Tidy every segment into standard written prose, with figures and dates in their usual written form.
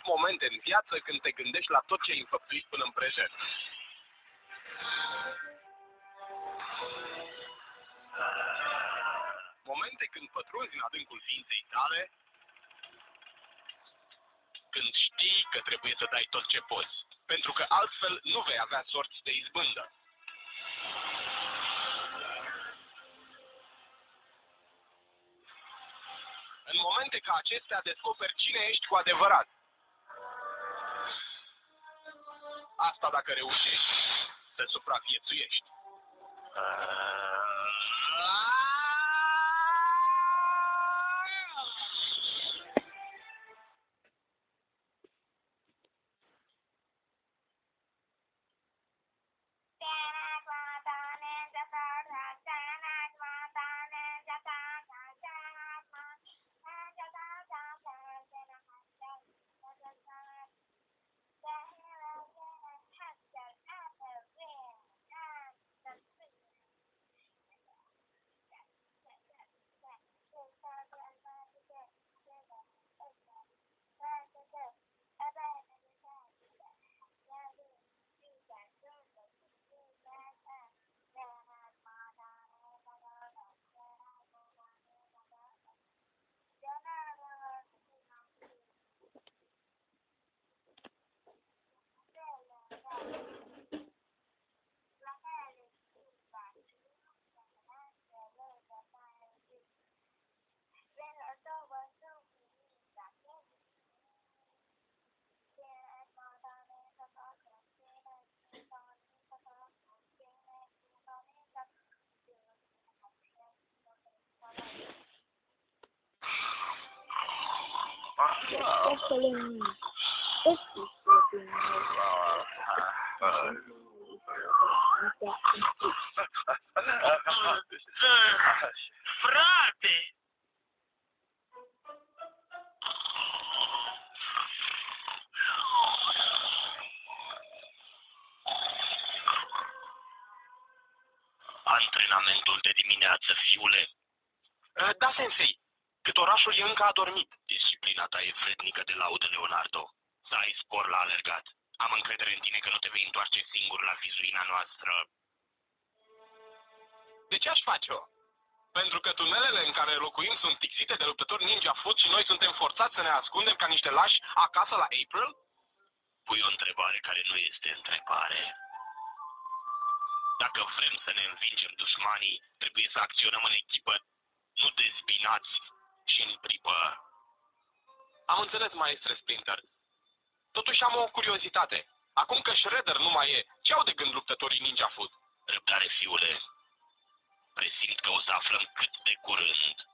momente în viață când te gândești la tot ce ai înfăptuit până în prezent. Momente când pătrunzi în adâncul ființei tale, când știi că trebuie să dai tot ce poți, pentru că altfel nu vei avea sorți de izbândă. În momente ca acestea descoperi cine ești cu adevărat. Asta dacă reușești să supraviețuiești. Frate! Antrenamentul de dimineață, fiule. Da, sensei. Cât orașul e încă adormit. Disciplina ta e vrednică de laudă, Leonardo. Să ai spor la alergat. Am încredere în tine că nu te vei întoarce singur la vizuina noastră. De ce aș face-o? Pentru că tunelele în care locuim sunt tixite de luptători ninja foot și noi suntem forțați să ne ascundem ca niște lași acasă la April? Pui o întrebare care nu este întrebare. Dacă vrem să ne învingem dușmanii, trebuie să acționăm în echipă, nu dezbinați și în pripă. Am înțeles, maestre Splinter. Totuși am o curiozitate. Acum că Shredder nu mai e, ce au de gând luptătorii ninja foot? Răbdare, fiule. Presimt că o să aflăm cât de curând.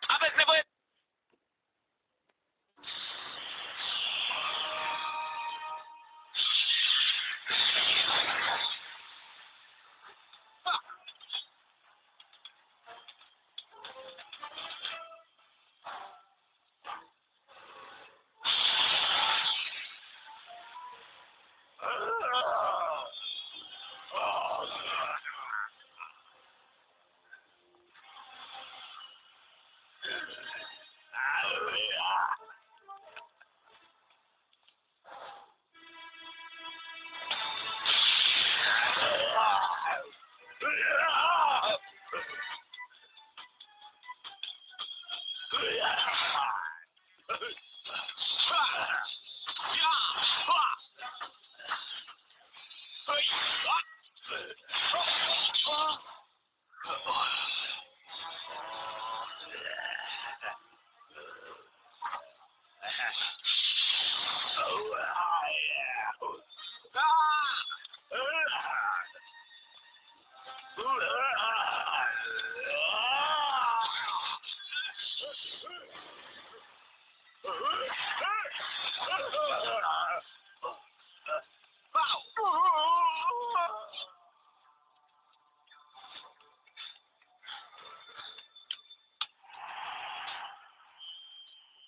Aveți nevoie...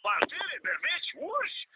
Pantele, berbeți, urși?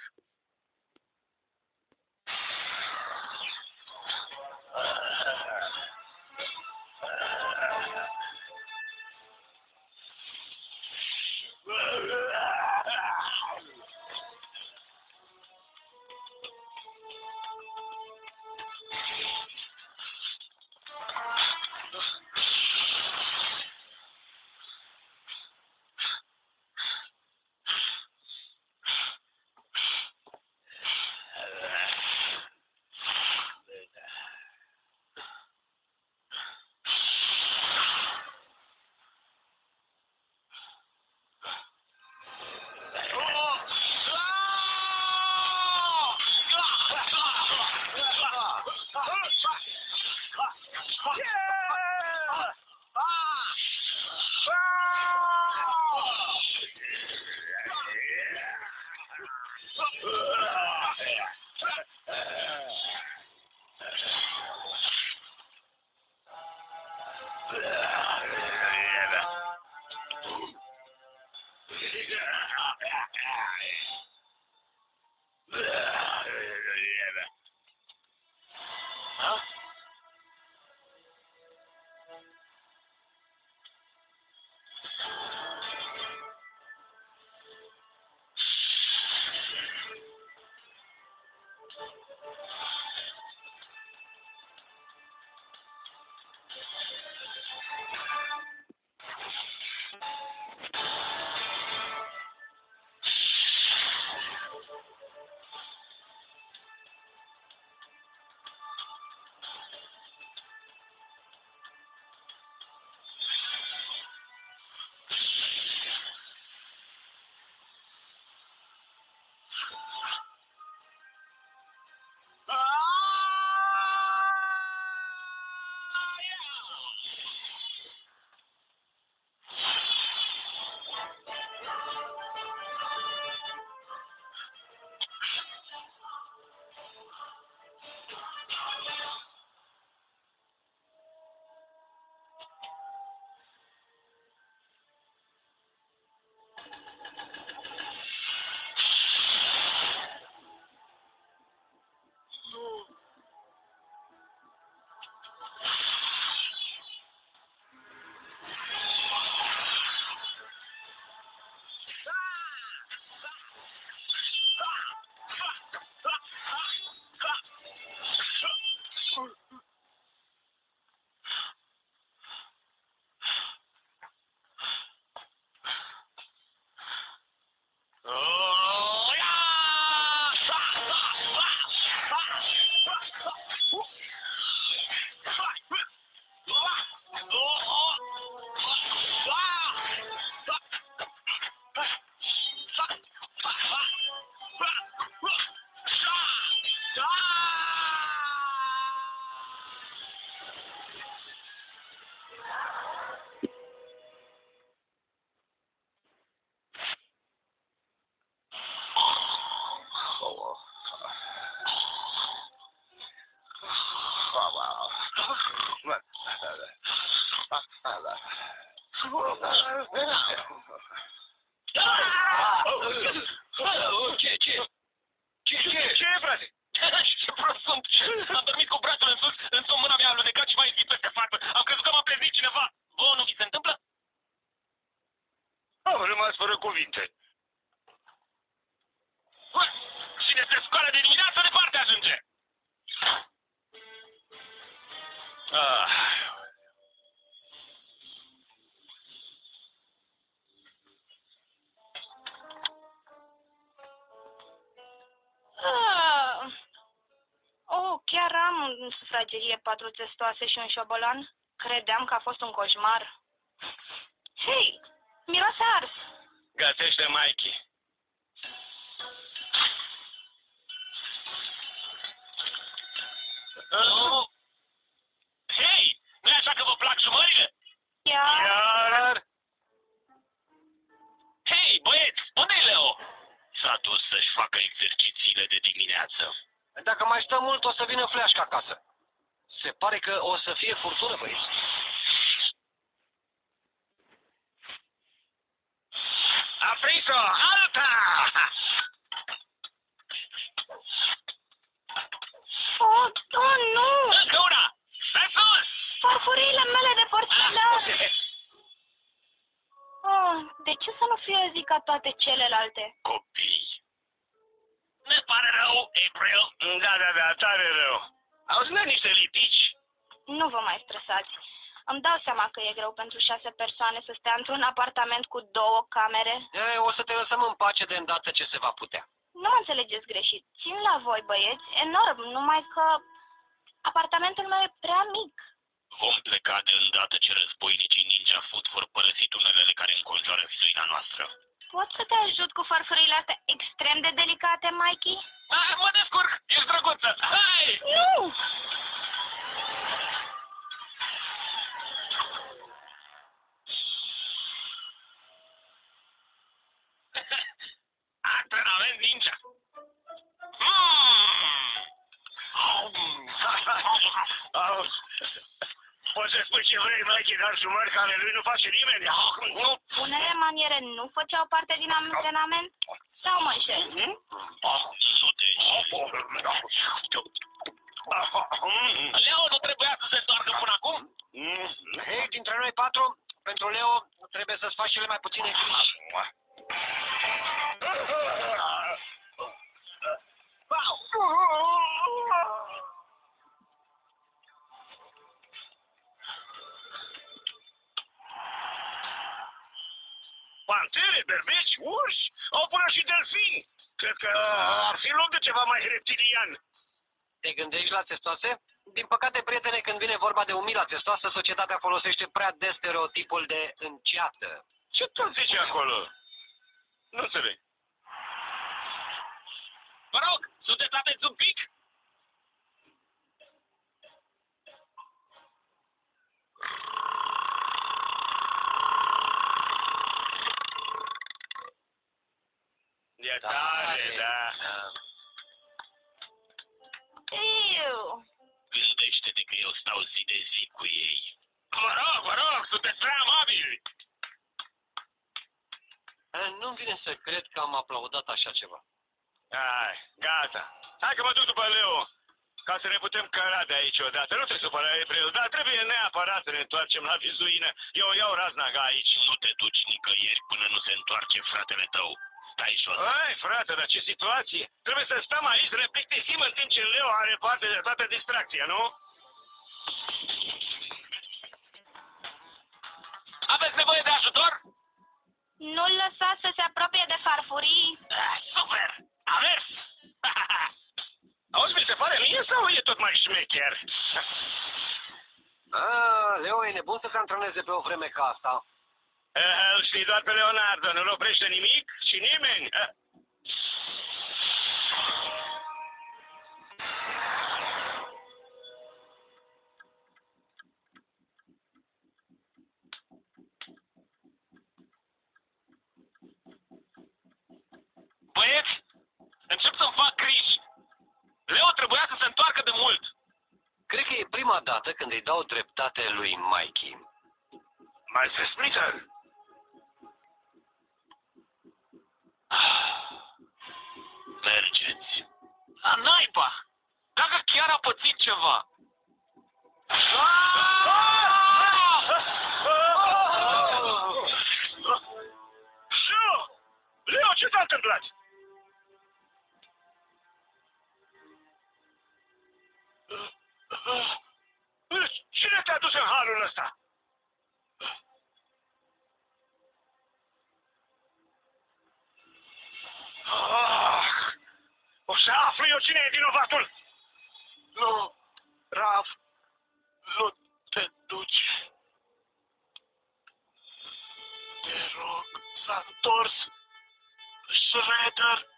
Ce e, frate? Ce prost sunt! Am dormit cu brațul în sus, însă mâna mea a alunecat și m-a izbit peste față. Am crezut că m-a plezit cineva. Vouă nu vi se întâmplă? Am rămas fără cuvinte. Cine se scoală de dimineață, departe ajunge! Chiar am în sufragerie 4 testoase și un șobolan. Credeam că a fost un coșmar. Hei, miroase ars. Găsește Mikey. Hei, nu-i așa că vă plac jumările? Iar? Hei, băieți, unde-i Leo? S-a dus să-și facă exercițiile de dimineață. Dacă mai stăm mult, o să vină fleașca acasă. Se pare că o să fie furtună, băieți. A prins-o! Alta! Oh, nu! Încă una! Pe sus! Farfuriile mele de porțelan! De ce să nu fie zi ca toate celelalte? Copii. Ne pare rău, April. Da, tare rău. Auzi, n-ai niște lipici? Nu vă mai stresați. Îmi dau seama că e greu pentru 6 persoane să stea într-un apartament cu 2 camere. O să te lăsăm în pace de îndată ce se va putea. Nu mă înțelegeți greșit. Țin la voi, băieți, enorm, numai că apartamentul meu e prea mic. Vom pleca de îndată ce războinicii Ninja Food vor părăsi tunelele care înconjoară vizuina noastră. Pot să te ajut cu farfurile astea extrem de delicate, Mikey? Mă descurc! Ești drăguță! Hai! Nu! Antrenament ninja! vrei, Mikey, dar sumări care lui nu face nimeni? Nu. Unele maniere nu făceau parte din antrenament? Sau mă înșel? Nu te Leo nu trebuia să se întoarcă până acum? Hei, dintre noi patru, pentru Leo trebuie să-ți faci cele mai puține griji. Pantere, berbeci, urși, au până și delfini. Cred că ar fi loc de ceva mai reptilian. Te gândești la testoase? Din păcate, prietene, când vine vorba de umila testoasă, societatea folosește prea des stereotipul de înceată. Ce tot zice acolo? Nu înțeleg. Vă rog, sunteți atenți un pic? E tare, da. Iu. Gândește-te că eu stau zi de zi cu ei. Vă rog, sunteți prea amabili. Nu-mi vine să cred că am aplaudat așa ceva. Hai, gata. Hai că mă duc după Leo, ca să ne putem căra de aici odată. Nu te supăra, Ebreu, dar trebuie neapărat să ne întoarcem la vizuină. Eu iau raznaga aici. Nu te duci nicăieri până nu se întoarce fratele tău. Stai jos. Hai, frate, dar ce situație? Trebuie să stăm aici, să ne plictisim în timp ce Leo are parte de toată distracția, nu? Aveți nevoie de ajutor? Nu-l lăsa să se apropie de farfurii. Super! A mers! Auzi, mi se pare mie sau e tot mai șmecher? Leo e nebun să se antreneze pe o vreme ca asta. Îl știi doar pe Leonardo, nu-l oprește nimic și nimeni. Băieți, încep să-mi fac griji. Leo trebuia să se întoarcă de mult. Cred că e prima dată când îi dau dreptate lui Mikey. Mai se Splitter. Mergeți. La naiba! Dacă chiar a pățit ceva. Leo, ce s-a întâmplat? Cine te-a dus în halul ăsta? O să aflu eu cine e vinovatul. Nu, Raf, nu te duci. Te rog, s-a întors Shredder.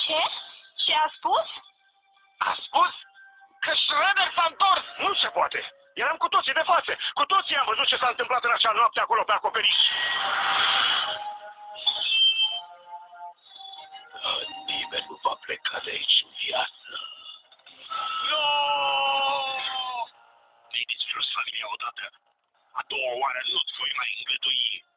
Ce? Ce a spus? A spus că Shredder s-a întors. Nu se poate. Eram cu toții de față. Cu toții am văzut ce s-a întâmplat în acea noapte acolo pe acoperiș. Nimeni nu va pleca de aici în viață. Nu! Ne-ai distrus familia odată. A doua oară nu-ți voi mai îngădui.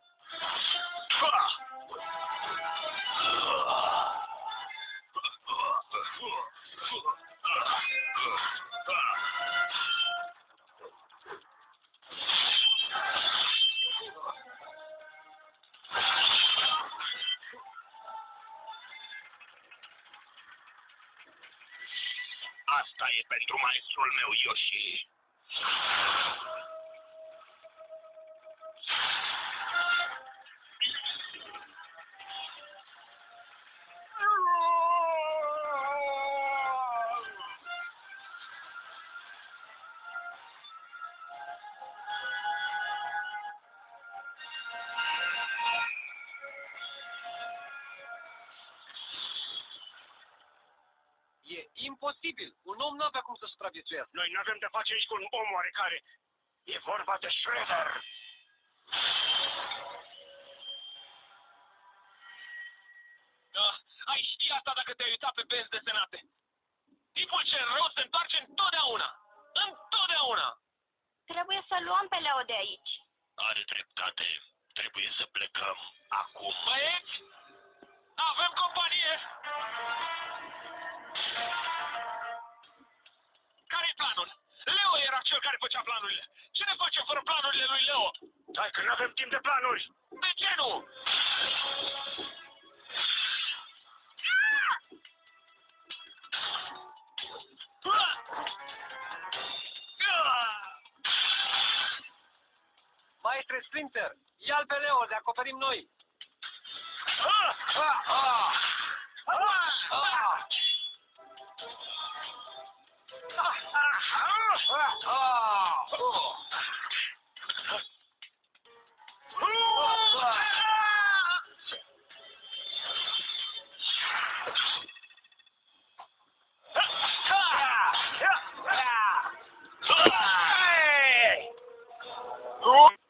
Asta e pentru maestrul meu, Yoshi. E imposibil. Un om nu avea cum să supraviețuiască. Noi nu avem de face aici cu un om oarecare. E vorba de Shredder. Da, ai ști asta dacă te-ai uitat pe benzi desenate. Tipul cel rău se întoarce întotdeauna. Întotdeauna! Trebuie să luăm pe Leo de aici. Are dreptate. Trebuie să plecăm acum. Băieți, avem companie! Care-i planul? Leo era cel care făcea planurile. Ce ne facem fără planurile lui Leo? Hai că nu avem timp de planuri. De ce nu? Maestre Splinter, ia-l pe Leo, le acoperim noi. Hey!